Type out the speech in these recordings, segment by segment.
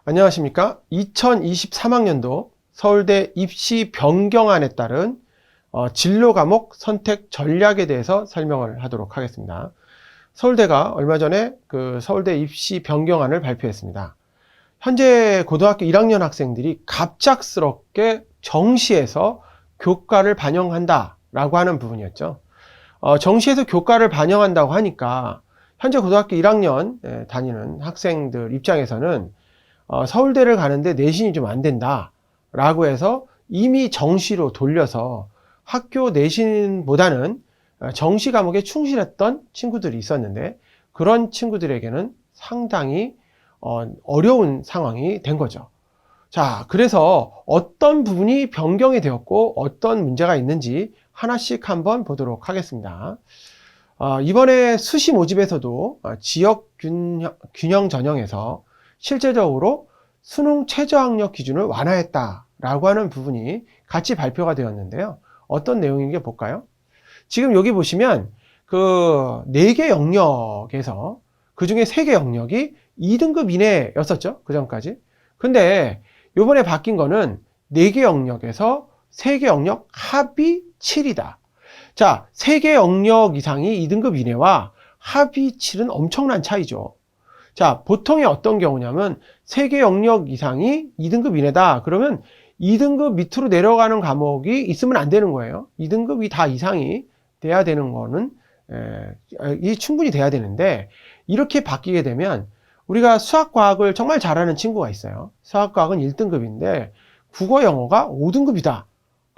안녕하십니까? 2023학년도 서울대 입시 변경안에 따른 진로 과목 선택 전략에 대해서 설명을 하도록 하겠습니다. 서울대가 얼마 전에 그 서울대 입시 변경안을 발표했습니다. 현재 고등학교 1학년 학생들이 갑작스럽게 정시에서 교과를 반영한다라고 하는 부분이었죠. 정시에서 교과를 반영한다고 하니까 현재 고등학교 1학년 다니는 학생들 입장에서는 서울대를 가는데 내신이 좀 안 된다 라고 해서 이미 정시로 돌려서 학교 내신보다는 정시 과목에 충실했던 친구들이 있었는데, 그런 친구들에게는 상당히 어려운 상황이 된 거죠. 자, 그래서 어떤 부분이 변경이 되었고 어떤 문제가 있는지 하나씩 한번 보도록 하겠습니다. 이번에 수시 모집에서도 지역 균형 전형에서 실제적으로 수능 최저학력 기준을 완화했다라고 하는 부분이 같이 발표가 되었는데요. 어떤 내용인지 볼까요? 지금 여기 보시면 그 4개 영역에서 그 중에 3개 영역이 2등급 이내였었죠. 그 전까지. 근데 요번에 바뀐 거는 4개 영역에서 3개 영역 합이 7이다. 자, 3개 영역 이상이 2등급 이내와 합이 7은 엄청난 차이죠. 자, 보통의 어떤 경우냐면 3개 영역 이상이 2등급 이내다. 그러면 2등급 밑으로 내려가는 과목이 있으면 안 되는 거예요. 2등급이 다 이상이 돼야 되는 거는 이 충분히 돼야 되는데, 이렇게 바뀌게 되면 우리가 수학과학을 정말 잘하는 친구가 있어요. 수학과학은 1등급인데 국어 영어가 5등급이다.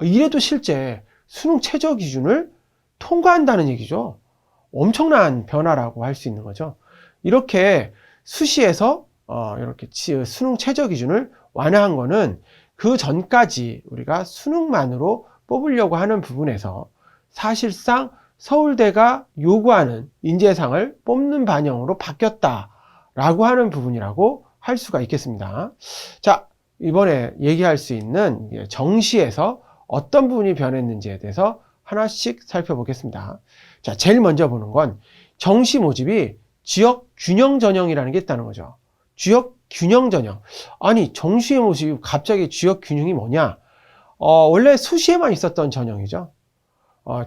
이래도 실제 수능 최저 기준을 통과한다는 얘기죠. 엄청난 변화라고 할 수 있는 거죠. 이렇게 수시에서 이렇게 수능 최저 기준을 완화한 거는 그 전까지 우리가 수능만으로 뽑으려고 하는 부분에서 사실상 서울대가 요구하는 인재상을 뽑는 반영으로 바뀌었다라고 하는 부분이라고 할 수가 있겠습니다. 자, 이번에 얘기할 수 있는 정시에서 어떤 부분이 변했는지에 대해서 하나씩 살펴보겠습니다. 자, 제일 먼저 보는 건 정시 모집이 지역 균형 전형이라는 게 있다는 거죠. 지역 균형 전형. 아니, 정시의 모습이 갑자기 지역 균형이 뭐냐? 원래 수시에만 있었던 전형이죠.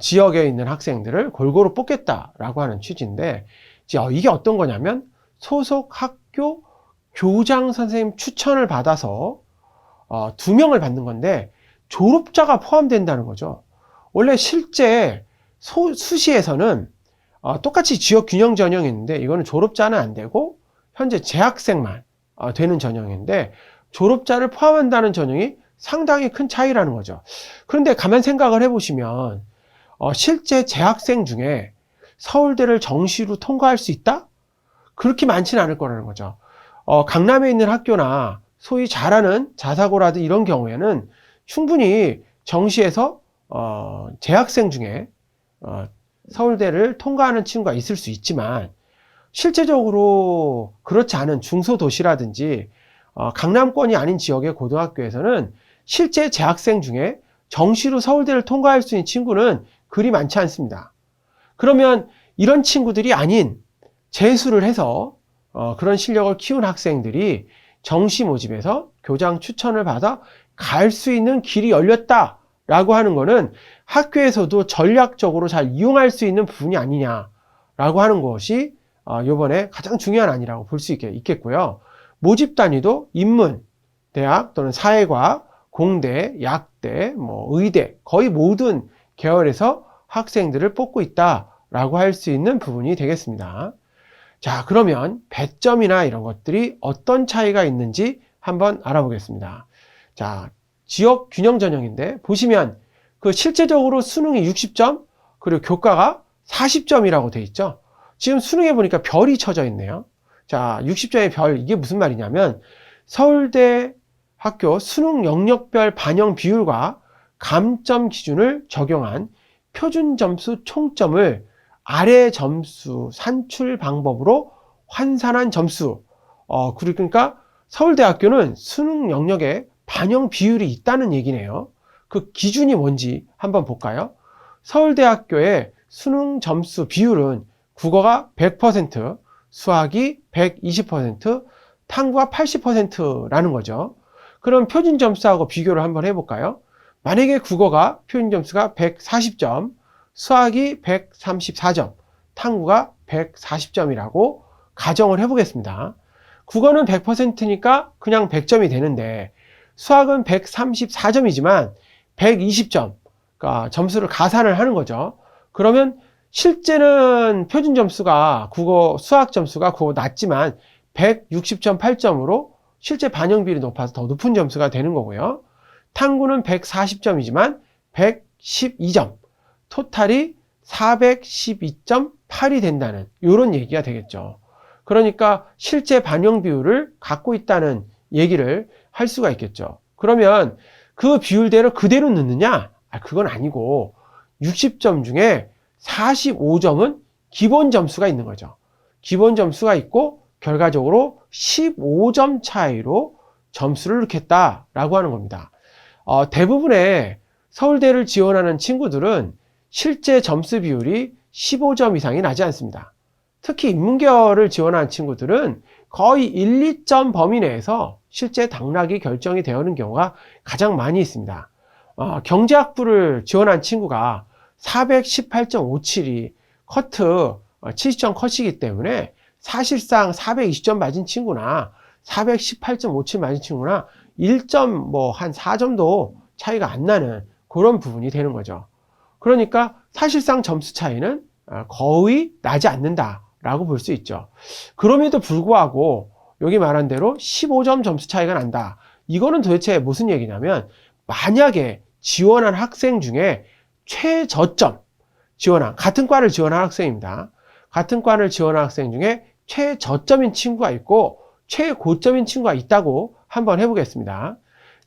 지역에 있는 학생들을 골고루 뽑겠다라고 하는 취지인데, 이게 어떤 거냐면 소속 학교 교장 선생님 추천을 받아서 2명을 받는 건데 졸업자가 포함된다는 거죠. 원래 실제 수시에서는 똑같이 지역 균형 전형인데 이거는 졸업자는 안 되고 현재 재학생만 되는 전형인데, 졸업자를 포함한다는 전형이 상당히 큰 차이라는 거죠. 그런데 가만 생각을 해보시면 실제 재학생 중에 서울대를 정시로 통과할 수 있다? 그렇게 많지는 않을 거라는 거죠. 강남에 있는 학교나 소위 잘하는 자사고라든 이런 경우에는 충분히 정시에서 재학생 중에 서울대를 통과하는 친구가 있을 수 있지만, 실제적으로 그렇지 않은 중소도시라든지 강남권이 아닌 지역의 고등학교에서는 실제 재학생 중에 정시로 서울대를 통과할 수 있는 친구는 그리 많지 않습니다. 그러면 이런 친구들이 아닌 재수를 해서 그런 실력을 키운 학생들이 정시 모집에서 교장 추천을 받아 갈 수 있는 길이 열렸다라고 하는 거는 학교에서도 전략적으로 잘 이용할 수 있는 부분이 아니냐라고 하는 것이 이번에 가장 중요한 안이라고 볼 수 있겠고요. 모집 단위도 인문, 대학 또는 사회과학, 공대, 약대, 의대, 거의 모든 계열에서 학생들을 뽑고 있다라고 할 수 있는 부분이 되겠습니다. 자, 그러면 배점이나 이런 것들이 어떤 차이가 있는지 한번 알아보겠습니다. 자, 지역 균형 전형인데 보시면 그 실제적으로 수능이 60점, 그리고 교과가 40점이라고 돼 있죠. 지금 수능에 보니까 별이 쳐져 있네요. 자, 60점의 별, 이게 무슨 말이냐면 서울대 학교 수능 영역별 반영 비율과 감점 기준을 적용한 표준 점수 총점을 아래 점수 산출 방법으로 환산한 점수. 그러니까 서울대학교는 수능 영역에 반영 비율이 있다는 얘기네요. 그 기준이 뭔지 한번 볼까요? 서울대학교의 수능 점수 비율은 국어가 100%, 수학이 120%, 탐구가 80%라는 거죠. 그럼 표준 점수하고 비교를 한번 해볼까요? 만약에 국어가 표준 점수가 140점, 수학이 134점, 탐구가 140점이라고 가정을 해보겠습니다. 국어는 100%니까 그냥 100점이 되는데 수학은 134점이지만 120점, 그러니까 점수를 가산을 하는 거죠. 그러면 실제는 표준 점수가 수학 점수가 국어 낮지만 160.8점으로 실제 반영 비율이 높아서 더 높은 점수가 되는 거고요. 탐구는 140점이지만 112점, 토탈이 412.8이 된다는 이런 얘기가 되겠죠. 그러니까 실제 반영 비율을 갖고 있다는 얘기를 할 수가 있겠죠. 그러면 그 비율대로 그대로 넣느냐? 그건 아니고 60점 중에 45점은 기본 점수가 있는 거죠. 기본 점수가 있고 결과적으로 15점 차이로 점수를 넣겠다라고 하는 겁니다. 대부분의 서울대를 지원하는 친구들은 실제 점수 비율이 15점 이상이 나지 않습니다. 특히 인문계열을 지원하는 친구들은 거의 1, 2점 범위 내에서 실제 당락이 결정이 되는 경우가 가장 많이 있습니다. 경제학부를 지원한 친구가 418.57이 커트 70점 컷이기 때문에 사실상 420점 맞은 친구나 418.57 맞은 친구나 1점 한 4점도 차이가 안 나는 그런 부분이 되는 거죠. 그러니까 사실상 점수 차이는 거의 나지 않는다라고 볼 수 있죠. 그럼에도 불구하고 여기 말한 대로 15점 점수 차이가 난다. 이거는 도대체 무슨 얘기냐면 만약에 지원한 학생 중에 최저점 같은 과를 지원한 학생입니다. 같은 과를 지원한 학생 중에 최저점인 친구가 있고 최고점인 친구가 있다고 한번 해보겠습니다.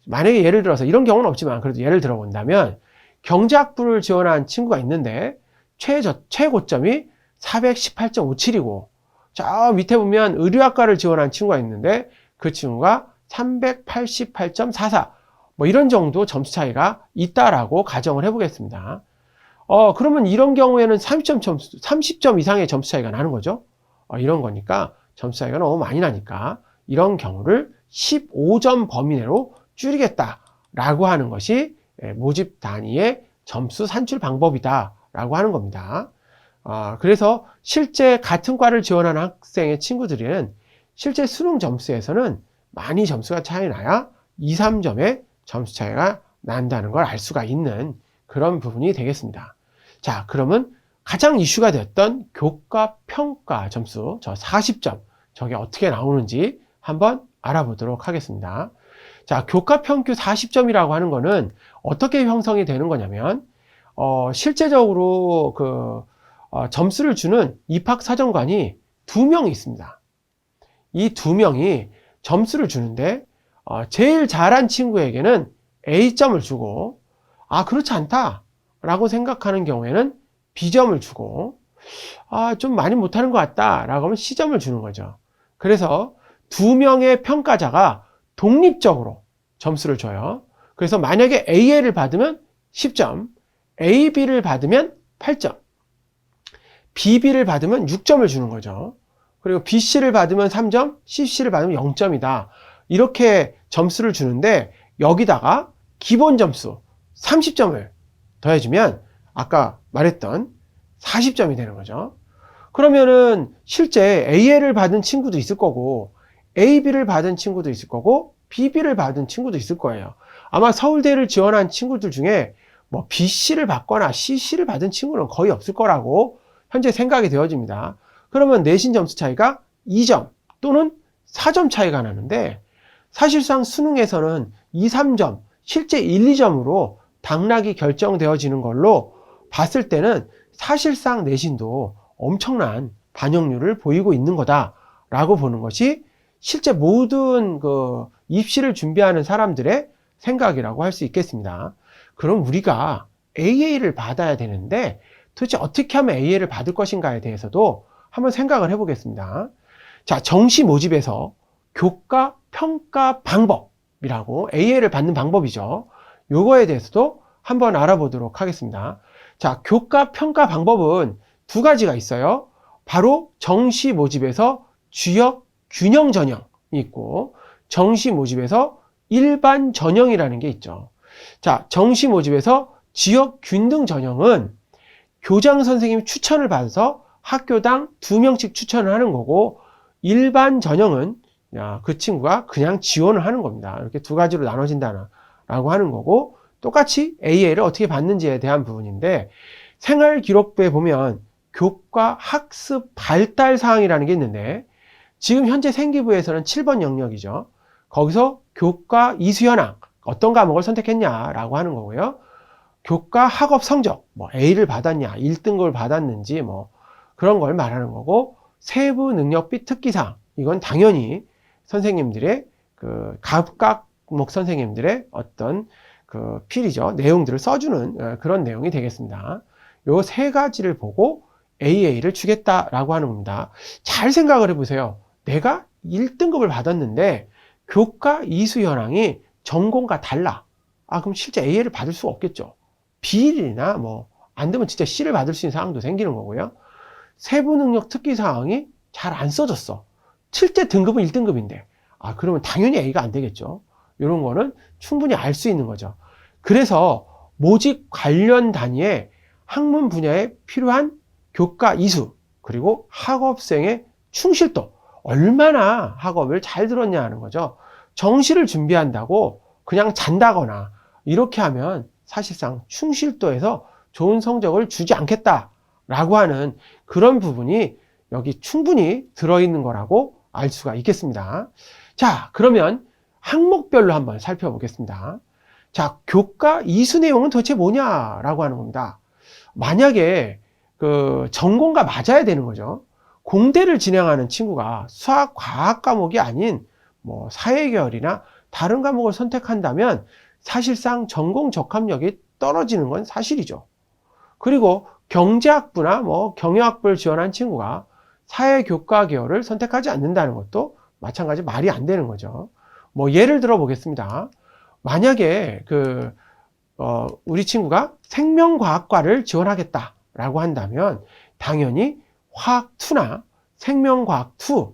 만약에 예를 들어서 이런 경우는 없지만 그래도 예를 들어 본다면 경제학부를 지원한 친구가 있는데 최고점이 418.57이고 저 밑에 보면 의료학과를 지원한 친구가 있는데 그 친구가 388.44 이런 정도 점수 차이가 있다라고 가정을 해보겠습니다. 그러면 이런 경우에는 30점 이상의 점수 차이가 나는 거죠. 이런 거니까 점수 차이가 너무 많이 나니까 이런 경우를 15점 범위 내로 줄이겠다라고 하는 것이 모집 단위의 점수 산출 방법이다라고 하는 겁니다. 그래서 실제 같은 과를 지원하는 학생의 친구들은 실제 수능 점수에서는 많이 점수가 차이 나야 2, 3점의 점수 차이가 난다는 걸 알 수가 있는 그런 부분이 되겠습니다. 자, 그러면 가장 이슈가 되었던 교과 평가 점수, 저 40점, 저게 어떻게 나오는지 한번 알아보도록 하겠습니다. 자, 교과 평균 40점이라고 하는 거는 어떻게 형성이 되는 거냐면, 실제적으로 점수를 주는 입학사정관이 2명이 있습니다. 이 2명이 점수를 주는데, 제일 잘한 친구에게는 A점을 주고, 그렇지 않다 라고 생각하는 경우에는 B점을 주고, 좀 많이 못하는 것 같다 라고 하면 C점을 주는 거죠. 그래서 2명의 평가자가 독립적으로 점수를 줘요. 그래서 만약에 AA를 받으면 10점, AB를 받으면 8점, BB를 받으면 6점을 주는 거죠. 그리고 BC를 받으면 3점, CC를 받으면 0점이다. 이렇게 점수를 주는데 여기다가 기본 점수 30점을 더해주면 아까 말했던 40점이 되는 거죠. 그러면은 실제 AA를 받은 친구도 있을 거고 AB를 받은 친구도 있을 거고 BB를 받은 친구도 있을 거예요. 아마 서울대를 지원한 친구들 중에 BC를 받거나 CC를 받은 친구는 거의 없을 거라고 현재 생각이 되어집니다. 그러면 내신 점수 차이가 2점 또는 4점 차이가 나는데 사실상 수능에서는 2, 3점, 실제 1, 2점으로 당락이 결정되어지는 걸로 봤을 때는 사실상 내신도 엄청난 반영률을 보이고 있는 거다라고 보는 것이 실제 모든 입시를 준비하는 사람들의 생각이라고 할 수 있겠습니다. 그럼 우리가 AA를 받아야 되는데 도대체 어떻게 하면 AA를 받을 것인가에 대해서도 한번 생각을 해보겠습니다. 자, 정시 모집에서 교과 평가 방법이라고 AA를 받는 방법이죠. 요거에 대해서도 한번 알아보도록 하겠습니다. 자, 교과 평가 방법은 두 가지가 있어요. 바로 정시 모집에서 주역 균형 전형 있고 정시 모집에서 일반 전형이라는 게 있죠. 자, 정시 모집에서 지역 균등 전형은 교장 선생님 추천을 받아서 학교당 2명씩 추천을 하는 거고, 일반 전형은 그 친구가 그냥 지원을 하는 겁니다. 이렇게 두 가지로 나눠진다라고 하는 거고, 똑같이 AA를 어떻게 받는지에 대한 부분인데, 생활기록부에 보면 교과 학습 발달 사항이라는 게 있는데, 지금 현재 생기부에서는 7번 영역이죠. 거기서 교과 이수 현황, 어떤 과목을 선택했냐라고 하는 거고요. 교과 학업 성적, 뭐 A를 받았냐, 1등급을 받았는지 뭐 그런 걸 말하는 거고, 세부 능력비 특기사항, 이건 당연히 선생님들의 각 과목 선생님들의 어떤 필이죠. 내용들을 써주는 그런 내용이 되겠습니다. 요 세 가지를 보고 AA를 주겠다라고 하는 겁니다. 잘 생각을 해보세요. 내가 1등급을 받았는데 교과 이수 현황이 전공과 달라. 그럼 실제 A를 받을 수가 없겠죠. B나 뭐 안 되면 진짜 C를 받을 수 있는 상황도 생기는 거고요. 세부 능력 특기 사항이 잘 안 써졌어. 실제 등급은 1등급인데 그러면 당연히 A가 안 되겠죠. 이런 거는 충분히 알 수 있는 거죠. 그래서 모집 관련 단위에 학문 분야에 필요한 교과 이수, 그리고 학업생의 충실도, 얼마나 학업을 잘 들었냐 하는 거죠. 정시를 준비한다고 그냥 잔다거나 이렇게 하면 사실상 충실도에서 좋은 성적을 주지 않겠다라고 하는 그런 부분이 여기 충분히 들어있는 거라고 알 수가 있겠습니다. 자, 그러면 항목별로 한번 살펴보겠습니다. 자, 교과 이수 내용은 도대체 뭐냐라고 하는 겁니다. 만약에 전공과 맞아야 되는 거죠. 공대를 진행하는 친구가 수학, 과학 과목이 아닌 뭐 사회계열이나 다른 과목을 선택한다면 사실상 전공 적합력이 떨어지는 건 사실이죠. 그리고 경제학부나 뭐 경영학부를 지원한 친구가 사회교과 계열을 선택하지 않는다는 것도 마찬가지 말이 안 되는 거죠. 뭐 예를 들어 보겠습니다. 만약에 우리 친구가 생명과학과를 지원하겠다라고 한다면 당연히 화학2나 생명과학2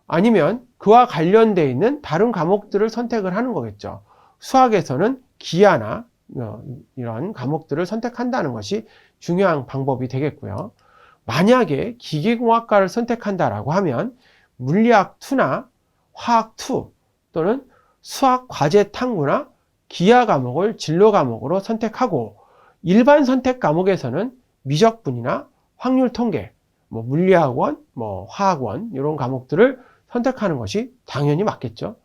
아니면 그와 관련되어 있는 다른 과목들을 선택을 하는 거겠죠. 수학에서는 기하나 이런 과목들을 선택한다는 것이 중요한 방법이 되겠고요. 만약에 기계공학과를 선택한다라고 하면 물리학2나 화학2 또는 수학 과제 탐구나 기하 과목을 진로 과목으로 선택하고, 일반 선택 과목에서는 미적분이나 확률 통계, 뭐 물리학원, 뭐 화학원 이런 과목들을 선택하는 것이 당연히 맞겠죠.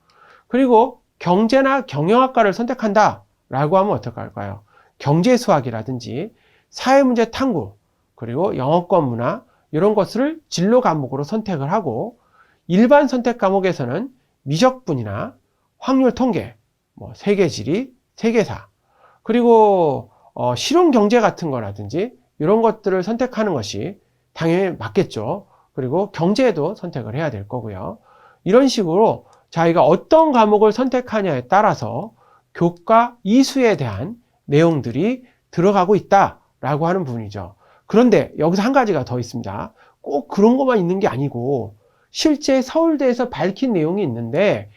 그리고 경제나 경영학과를 선택한다라고 하면 어떡할까요? 경제수학이라든지 사회문제 탐구, 그리고 영어권 문화 이런 것을 진로 과목으로 선택을 하고, 일반 선택 과목에서는 미적분이나 확률 통계, 뭐 세계지리, 세계사, 그리고 실용 경제 같은 거라든지 이런 것들을 선택하는 것이 당연히 맞겠죠. 그리고 경제에도 선택을 해야 될 거고요. 이런 식으로 자기가 어떤 과목을 선택하냐에 따라서 교과 이수에 대한 내용들이 들어가고 있다라고 하는 부분이죠. 그런데 여기서 한 가지가 더 있습니다. 꼭 그런 것만 있는 게 아니고 실제 서울대에서 밝힌 내용이 있는데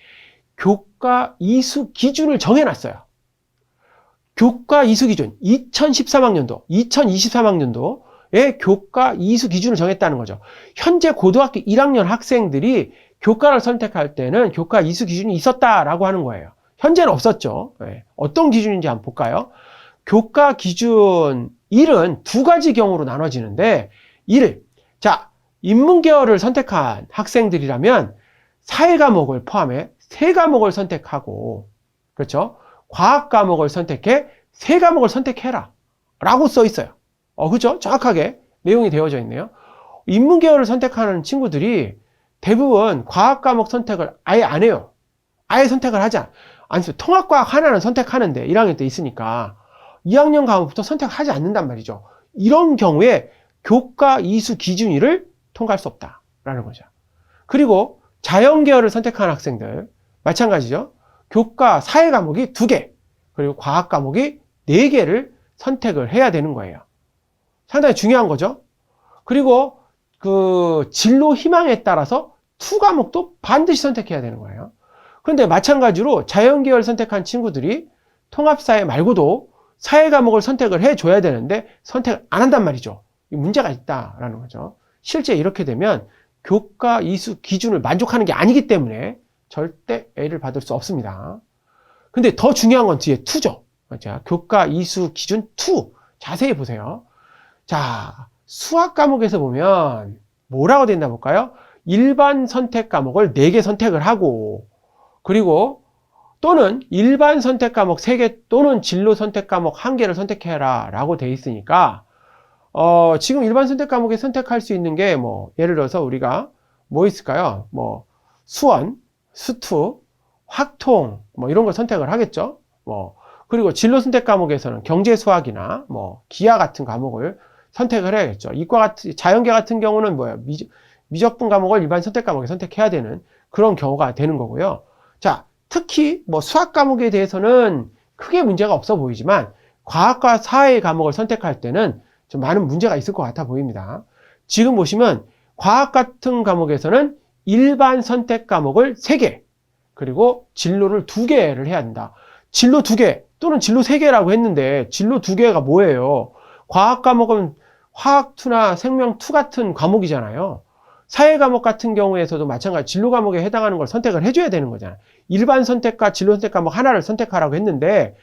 교과 이수 기준을 정해놨어요. 교과 이수 기준 2013학년도, 2023학년도에 교과 이수 기준을 정했다는 거죠. 현재 고등학교 1학년 학생들이 교과를 선택할 때는 교과 이수 기준이 있었다라고 하는 거예요. 현재는 없었죠. 어떤 기준인지 한번 볼까요? 교과 기준 1은 두 가지 경우로 나눠지는데, 1, 자, 인문계열을 선택한 학생들이라면 사회 과목을 포함해 세 과목을 선택하고, 그렇죠? 과학 과목을 선택해 세 과목을 선택해라 라고 써 있어요. 그죠? 정확하게 내용이 되어져 있네요. 인문계열을 선택하는 친구들이 대부분 과학 과목 선택을 아예 안 해요. 아예 선택을 하지 않습니다. 통합과학 하나는 선택하는데 1학년 때 있으니까 2학년 과목부터 선택하지 않는단 말이죠. 이런 경우에 교과 이수 기준 1을 통과할 수 없다라는 거죠. 그리고 자연계열을 선택하는 학생들 마찬가지죠. 교과 사회 과목이 2개, 그리고 과학 과목이 4개를 선택을 해야 되는 거예요. 상당히 중요한 거죠. 그리고 그 진로 희망에 따라서 2 과목도 반드시 선택해야 되는 거예요. 그런데 마찬가지로 자연계열 선택한 친구들이 통합사회 말고도 사회 과목을 선택을 해줘야 되는데 선택을 안 한단 말이죠. 문제가 있다라는 거죠. 실제 이렇게 되면 교과 이수 기준을 만족하는 게 아니기 때문에 절대 A를 받을 수 없습니다. 근데 더 중요한 건 뒤에 2죠. 자, 교과 이수 기준 2. 자세히 보세요. 자, 수학 과목에서 보면 뭐라고 된다 볼까요? 일반 선택 과목을 4개 선택을 하고, 그리고 또는 일반 선택 과목 3개 또는 진로 선택 과목 1개를 선택해라 라고 돼 있으니까 지금 일반 선택 과목에 선택할 수 있는 게 예를 들어서 우리가 뭐 있을까요? 수원, 수투, 확통 이런 걸 선택을 하겠죠. 그리고 진로 선택 과목에서는 경제 수학이나 기하 같은 과목을 선택을 해야겠죠. 이과 같은 자연계 같은 경우는 미적분 과목을 일반 선택 과목에 선택해야 되는 그런 경우가 되는 거고요. 자, 특히 수학 과목에 대해서는 크게 문제가 없어 보이지만 과학과 사회 과목을 선택할 때는 좀 많은 문제가 있을 것 같아 보입니다. 지금 보시면 과학 같은 과목에서는 일반 선택 과목을 3개, 그리고 진로를 2개를 해야 된다. 진로 2개 또는 진로 3개라고 했는데 진로 2개가 뭐예요? 과학 과목은 화학2나 생명2 같은 과목이잖아요. 사회 과목 같은 경우에서도 마찬가지 진로 과목에 해당하는 걸 선택을 해줘야 되는 거잖아요. 일반 선택과 진로 선택 과목 하나를 선택하라고 했는데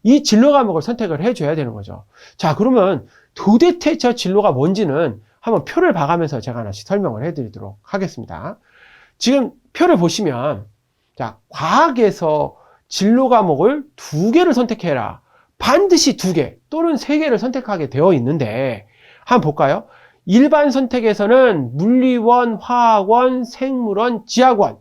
이 진로 과목을 선택을 해줘야 되는 거죠. 자, 그러면 도대체 저 진로가 뭔지는 한번 표를 봐가면서 제가 하나씩 설명을 해드리도록 하겠습니다. 지금 표를 보시면 자, 과학에서 진로 과목을 2개를 선택해라. 반드시 2개 또는 3개를 선택하게 되어 있는데 한번 볼까요? 일반 선택에서는 물리원, 화학원, 생물원, 지학원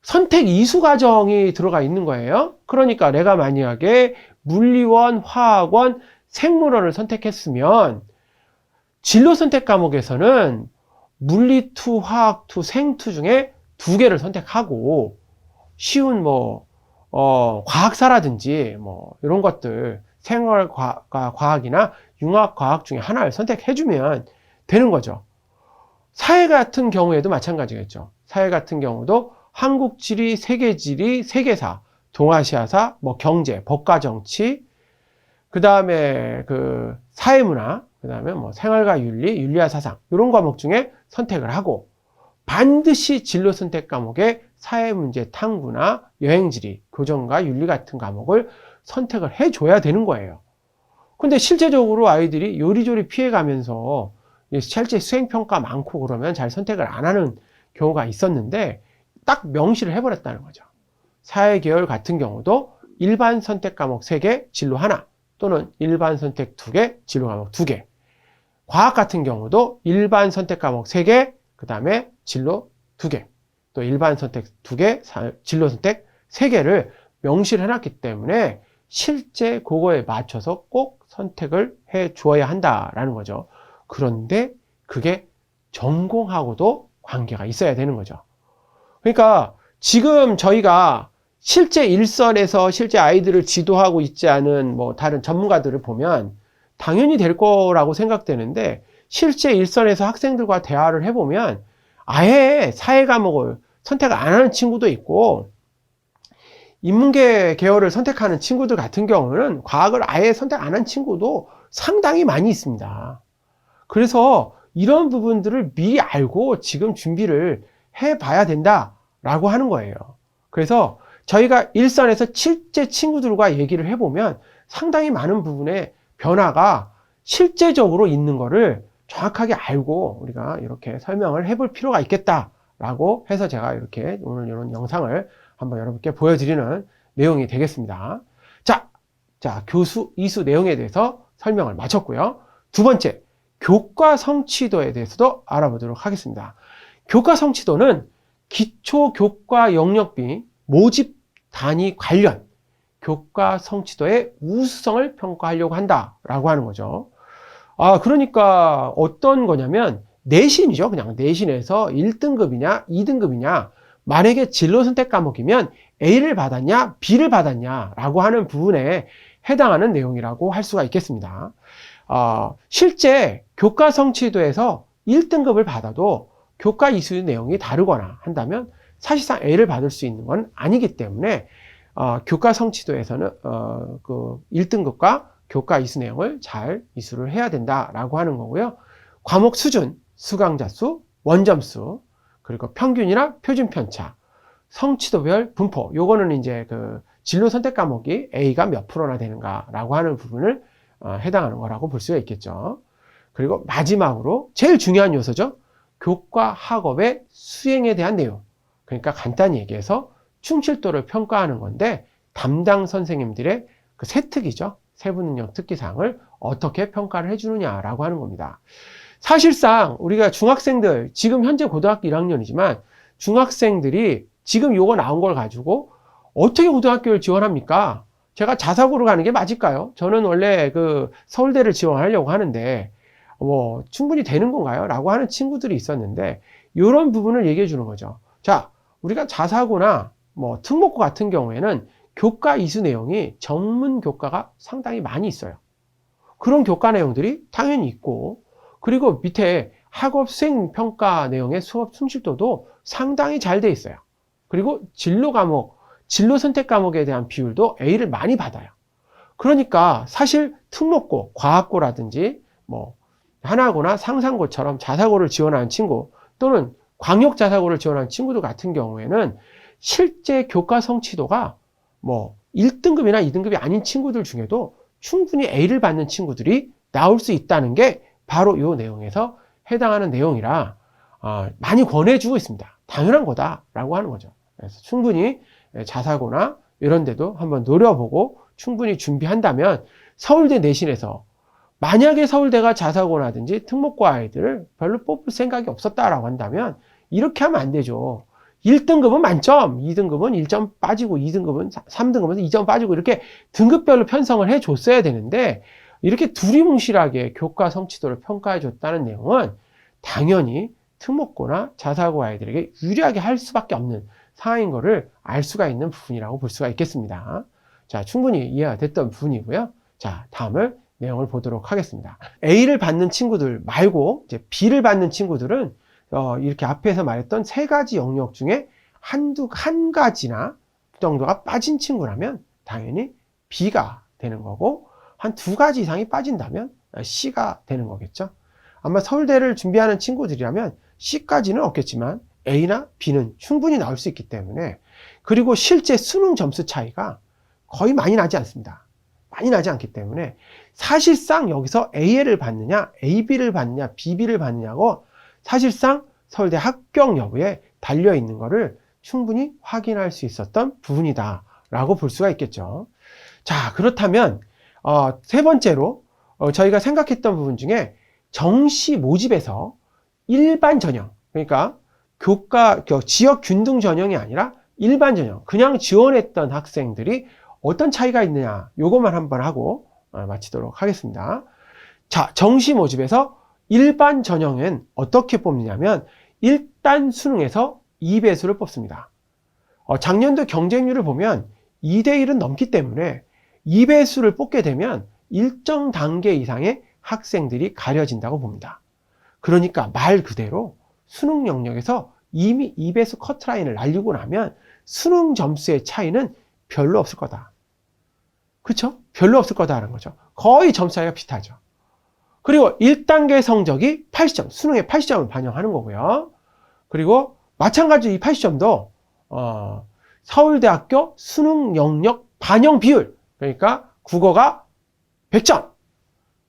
선택 이수 과정이 들어가 있는 거예요. 그러니까 내가 만약에 물리원, 화학원, 생물원을 선택했으면 진로 선택 과목에서는 물리2, 화학2, 생2 중에 2개를 선택하고 쉬운 과학사라든지 이런 것들 생활과학이나 융합과학 중에 하나를 선택해주면 되는 거죠. 사회 같은 경우에도 마찬가지겠죠. 사회 같은 경우도 한국지리, 세계지리, 세계사, 동아시아사, 경제, 법과 정치, 그 다음에 사회문화, 그 다음에 생활과 윤리, 윤리와 사상 이런 과목 중에 선택을 하고 반드시 진로 선택 과목에 사회문제 탐구나 여행지리, 교정과 윤리 같은 과목을 선택을 해줘야 되는 거예요. 근데 실제적으로 아이들이 요리조리 피해가면서 실제 수행평가 많고 그러면 잘 선택을 안 하는 경우가 있었는데 딱 명시를 해버렸다는 거죠. 사회계열 같은 경우도 일반 선택 과목 3개, 진로 하나 또는 일반 선택 2개, 진로 과목 2개. 과학 같은 경우도 일반 선택 과목 3개, 그 다음에 진로 2개, 또 일반 선택 2개, 진로 선택 3개를 명시를 해놨기 때문에 실제 그거에 맞춰서 꼭 선택을 해 주어야 한다라는 거죠. 그런데 그게 전공하고도 관계가 있어야 되는 거죠. 그러니까 지금 저희가 실제 일선에서 실제 아이들을 지도하고 있지 않은 다른 전문가들을 보면 당연히 될 거라고 생각되는데 실제 일선에서 학생들과 대화를 해보면 아예 사회 과목을 선택 안 하는 친구도 있고 인문계 계열을 선택하는 친구들 같은 경우는 과학을 아예 선택 안 한 친구도 상당히 많이 있습니다. 그래서 이런 부분들을 미리 알고 지금 준비를 해봐야 된다라고 하는 거예요. 그래서 저희가 일선에서 실제 친구들과 얘기를 해보면 상당히 많은 부분의 변화가 실제적으로 있는 거를 정확하게 알고 우리가 이렇게 설명을 해볼 필요가 있겠다라고 해서 제가 이렇게 오늘 이런 영상을 한번 여러분께 보여드리는 내용이 되겠습니다. 자, 교수 이수 내용에 대해서 설명을 마쳤고요. 두 번째, 교과 성취도에 대해서도 알아보도록 하겠습니다. 교과 성취도는 기초 교과 영역비 모집 단위 관련 교과 성취도의 우수성을 평가하려고 한다라고 하는 거죠. 그러니까 어떤 거냐면 내신이죠. 그냥 내신에서 1등급이냐 2등급이냐 만약에 진로 선택 과목이면 A를 받았냐 B를 받았냐 라고 하는 부분에 해당하는 내용이라고 할 수가 있겠습니다. 실제 교과 성취도에서 1등급을 받아도 교과 이수 내용이 다르거나 한다면 사실상 A를 받을 수 있는 건 아니기 때문에 교과 성취도에서는 그 1등급과 교과 이수 내용을 잘 이수를 해야 된다라고 하는 거고요. 과목 수준, 수강자 수, 원점수, 그리고 평균이나 표준 편차, 성취도별 분포, 요거는 이제 그 진로 선택 과목이 A가 몇 프로나 되는가라고 하는 부분을 해당하는 거라고 볼 수가 있겠죠. 그리고 마지막으로 제일 중요한 요소죠. 교과 학업의 수행에 대한 내용. 그러니까 간단히 얘기해서 충실도를 평가하는 건데 담당 선생님들의 그 세특이죠. 세부능력 특기사항을 어떻게 평가를 해주느냐라고 하는 겁니다. 사실상 우리가 중학생들, 지금 현재 고등학교 1학년이지만 중학생들이 지금 요거 나온 걸 가지고 어떻게 고등학교를 지원합니까? 제가 자사고로 가는 게 맞을까요? 저는 원래 그 서울대를 지원하려고 하는데 뭐 충분히 되는 건가요? 라고 하는 친구들이 있었는데 이런 부분을 얘기해 주는 거죠. 자, 우리가 자사고나 뭐 특목고 같은 경우에는 교과 이수 내용이 전문 교과가 상당히 많이 있어요. 그런 교과 내용들이 당연히 있고, 그리고 밑에 학업 수행 평가 내용의 수업 충실도도 상당히 잘 돼 있어요. 그리고 진로 과목, 진로 선택 과목에 대한 비율도 A를 많이 받아요. 그러니까 사실 특목고, 과학고라든지 뭐 하나고나 상상고처럼 자사고를 지원하는 친구 또는 광역 자사고를 지원하는 친구들 같은 경우에는 실제 교과 성취도가 뭐 1등급이나 2등급이 아닌 친구들 중에도 충분히 A를 받는 친구들이 나올 수 있다는 게 바로 이 내용에서 해당하는 내용이라 많이 권해주고 있습니다. 당연한 거다라고 하는 거죠. 그래서 충분히 자사고나 이런 데도 한번 노려보고 충분히 준비한다면 서울대 내신에서 만약에 서울대가 자사고라든지 특목고 아이들을 별로 뽑을 생각이 없었다라고 한다면 이렇게 하면 안 되죠. 1등급은 만점, 2등급은 1점 빠지고 2등급은 3등급은 2점 빠지고 이렇게 등급별로 편성을 해줬어야 되는데 이렇게 두리뭉실하게 교과 성취도를 평가해 줬다는 내용은 당연히 특목고나 자사고 아이들에게 유리하게 할 수밖에 없는 상황인 거를 알 수가 있는 부분이라고 볼 수가 있겠습니다. 자, 충분히 이해가 됐던 부분이고요. 자, 다음을 내용을 보도록 하겠습니다. A를 받는 친구들 말고 이제 B를 받는 친구들은 이렇게 앞에서 말했던 세 가지 영역 중에 한 가지나 정도가 빠진 친구라면 당연히 B가 되는 거고 한 두 가지 이상이 빠진다면 C가 되는 거겠죠. 아마 서울대를 준비하는 친구들이라면 C까지는 없겠지만 A나 B는 충분히 나올 수 있기 때문에, 그리고 실제 수능 점수 차이가 거의 많이 나지 않습니다. 많이 나지 않기 때문에 사실상 여기서 A를 받느냐, AB를 받느냐, BB를 받느냐고 사실상 서울대 합격 여부에 달려있는 것을 충분히 확인할 수 있었던 부분이다 라고 볼 수가 있겠죠. 자, 그렇다면 세 번째로 저희가 생각했던 부분 중에 정시 모집에서 일반 전형, 그러니까 지역 균등 전형이 아니라 일반 전형, 그냥 지원했던 학생들이 어떤 차이가 있느냐, 요것만 한번 하고 마치도록 하겠습니다. 자, 정시 모집에서 일반 전형은 어떻게 뽑느냐면 일단 수능에서 2배수를 뽑습니다. 작년도 경쟁률을 보면 2대1은 넘기 때문에 2배수를 뽑게 되면 일정 단계 이상의 학생들이 가려진다고 봅니다. 그러니까 말 그대로 수능 영역에서 이미 2배수 커트라인을 날리고 나면 수능 점수의 차이는 별로 없을 거다. 그렇죠? 별로 없을 거다라는 거죠. 거의 점수 차이가 비슷하죠. 그리고 1단계 성적이 80점, 수능의 80점을 반영하는 거고요. 그리고 마찬가지로 이 80점도 서울대학교 수능 영역 반영 비율, 그러니까 국어가 100점,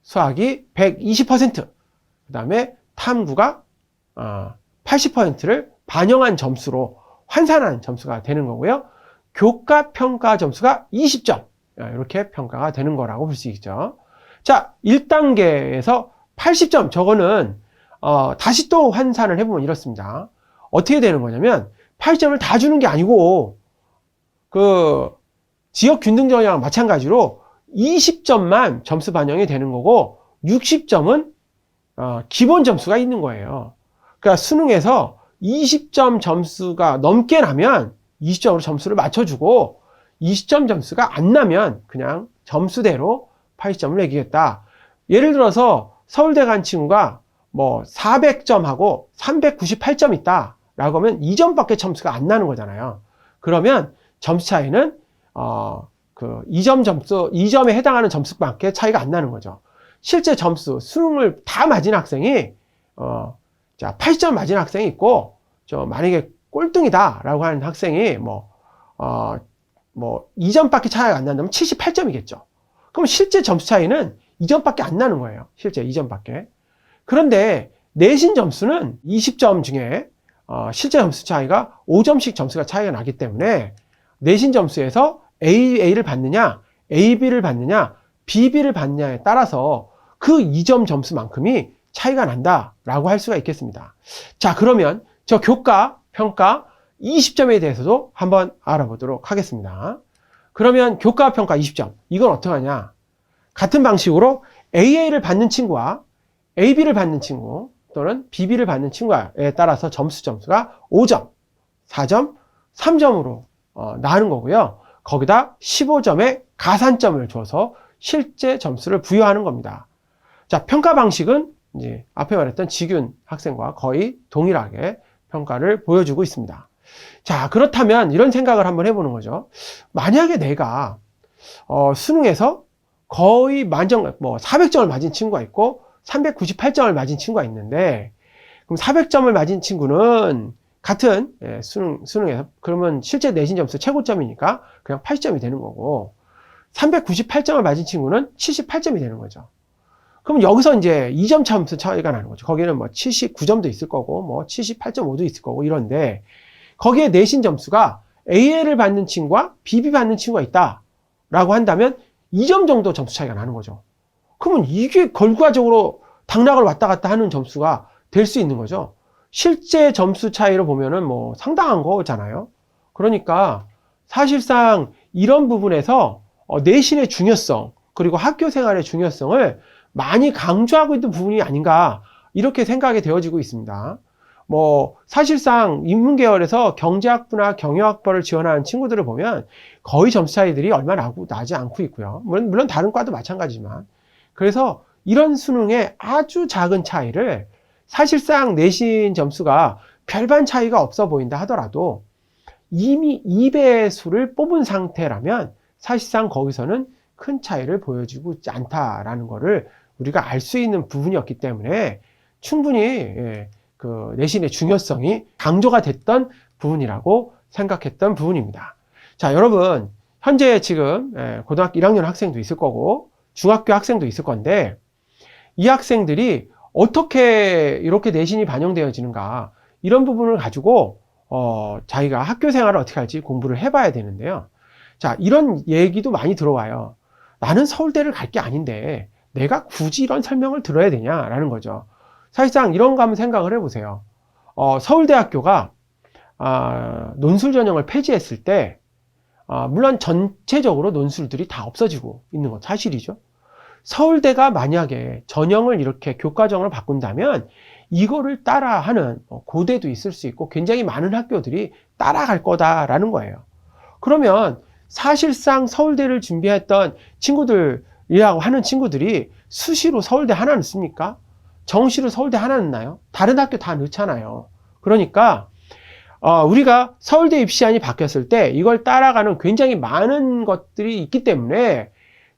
수학이 120%, 그 다음에 탐구가 80%를 반영한 점수로 환산한 점수가 되는 거고요. 교과 평가 점수가 20점, 이렇게 평가가 되는 거라고 볼 수 있죠. 자, 1단계에서 80점, 저거는 다시 또 환산을 해보면 이렇습니다. 어떻게 되는 거냐면 80점을 다 주는 게 아니고 그 지역 균등 전형이랑 마찬가지로 20점만 점수 반영이 되는 거고 60점은 기본 점수가 있는 거예요. 그러니까 수능에서 20점 점수가 넘게 나면 20점으로 점수를 맞춰주고 20점 점수가 안 나면 그냥 점수대로 80점을 매기겠다. 예를 들어서 서울대 간 친구가 뭐 400점하고 398점 있다라고 하면 2점밖에 점수가 안 나는 거잖아요. 그러면 점수 차이는 그 2점에 해당하는 점수밖에 차이가 안 나는 거죠. 실제 점수, 수능을 다 맞은 학생이 자, 80점 맞은 학생이 있고, 만약에 꼴등이다라고 하는 학생이 뭐 2점밖에 차이가 안 난다면 78점이겠죠. 그럼 실제 점수 차이는 2점밖에 안 나는 거예요. 실제 2점밖에. 그런데 내신 점수는 20점 중에 실제 점수 차이가 5점씩 점수가 차이가 나기 때문에 내신 점수에서 A를 받느냐, AB를 받느냐, BB를 받느냐에 따라서 그 2점 점수만큼이 차이가 난다라고 할 수가 있겠습니다. 자, 그러면 저 교과, 평가 20점에 대해서도 한번 알아보도록 하겠습니다. 그러면 교과, 평가 20점. 이건 어떻게 하냐? 같은 방식으로 AA를 받는 친구와 AB를 받는 친구 또는 BB를 받는 친구에 따라서 점수가 5점, 4점, 3점으로 나누는 거고요. 거기다 15점의 가산점을 줘서 실제 점수를 부여하는 겁니다. 자, 평가 방식은 이제 앞에 말했던 지균 학생과 거의 동일하게 평가를 보여주고 있습니다. 자, 그렇다면 이런 생각을 한번 해보는 거죠. 만약에 내가 수능에서 거의 만점, 400점을 맞은 친구가 있고 398점을 맞은 친구가 있는데, 그럼 400점을 맞은 친구는 같은 수능에서 그러면 실제 내신 점수 최고점이니까 그냥 80점이 되는 거고, 398점을 맞은 친구는 78점이 되는 거죠. 그럼 여기서 이제 2점 점수 차이가 나는 거죠. 거기는 뭐 79점도 있을 거고, 뭐 78.5도 있을 거고, 이런데, 거기에 내신 점수가 AA를 받는 친구와 BB 받는 친구가 있다라고 한다면 2점 정도 점수 차이가 나는 거죠. 그러면 이게 결과적으로 당락을 왔다 갔다 하는 점수가 될 수 있는 거죠. 실제 점수 차이로 보면은 뭐 상당한 거잖아요. 그러니까 사실상 이런 부분에서 내신의 중요성, 그리고 학교 생활의 중요성을 많이 강조하고 있는 부분이 아닌가, 이렇게 생각이 되어지고 있습니다. 뭐 사실상 인문계열에서 경제학부나 경영학부를 지원하는 친구들을 보면 거의 점수 차이들이 얼마 나지 않고 있고요. 물론 다른 과도 마찬가지지만. 그래서 이런 수능의 아주 작은 차이를 사실상 내신 점수가 별반 차이가 없어 보인다 하더라도 이미 2배수를 뽑은 상태라면 사실상 거기서는 큰 차이를 보여주고 있지 않다라는 거를 우리가 알 수 있는 부분이었기 때문에 충분히 그 내신의 중요성이 강조가 됐던 부분이라고 생각했던 부분입니다. 자, 여러분, 현재 지금 고등학교 1학년 학생도 있을 거고 중학교 학생도 있을 건데, 이 학생들이 어떻게 이렇게 내신이 반영되어지는가, 이런 부분을 가지고 자기가 학교 생활을 어떻게 할지 공부를 해봐야 되는데요. 자, 이런 얘기도 많이 들어와요. 나는 서울대를 갈 게 아닌데 내가 굳이 이런 설명을 들어야 되냐라는 거죠. 사실상 이런 거 한번 생각을 해보세요. 서울대학교가 논술 전형을 폐지했을 때 물론 전체적으로 논술들이 다 없어지고 있는 건 사실이죠. 서울대가 만약에 전형을 이렇게 교과정을 바꾼다면 이거를 따라하는 고대도 있을 수 있고 굉장히 많은 학교들이 따라갈 거다라는 거예요. 그러면 사실상 서울대를 준비했던 친구들이라고 하는 친구들이 수시로 서울대 하나 넣습니까? 정시로 서울대 하나 넣나요? 다른 학교 다 넣잖아요. 그러니까 우리가 서울대 입시안이 바뀌었을 때 이걸 따라가는 굉장히 많은 것들이 있기 때문에,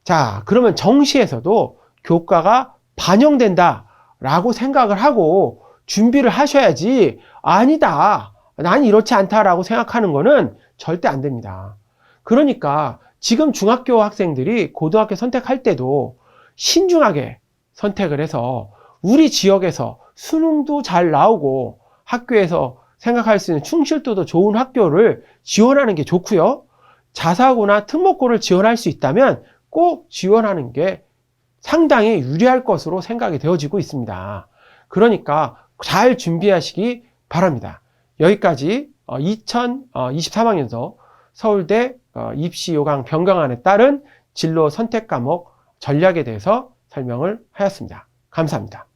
자, 그러면 정시에서도 교과가 반영된다라고 생각을 하고 준비를 하셔야지, 아니다, 난 이렇지 않다라고 생각하는 거는 절대 안 됩니다. 그러니까 지금 중학교 학생들이 고등학교 선택할 때도 신중하게 선택을 해서 우리 지역에서 수능도 잘 나오고 학교에서 생각할 수 있는 충실도도 좋은 학교를 지원하는 게 좋고요. 자사고나 특목고를 지원할 수 있다면 꼭 지원하는 게 상당히 유리할 것으로 생각이 되어지고 있습니다. 그러니까 잘 준비하시기 바랍니다. 여기까지 2023학년도 서울대 입시 요강 변경안에 따른 진로 선택 과목 전략에 대해서 설명을 하였습니다. 감사합니다.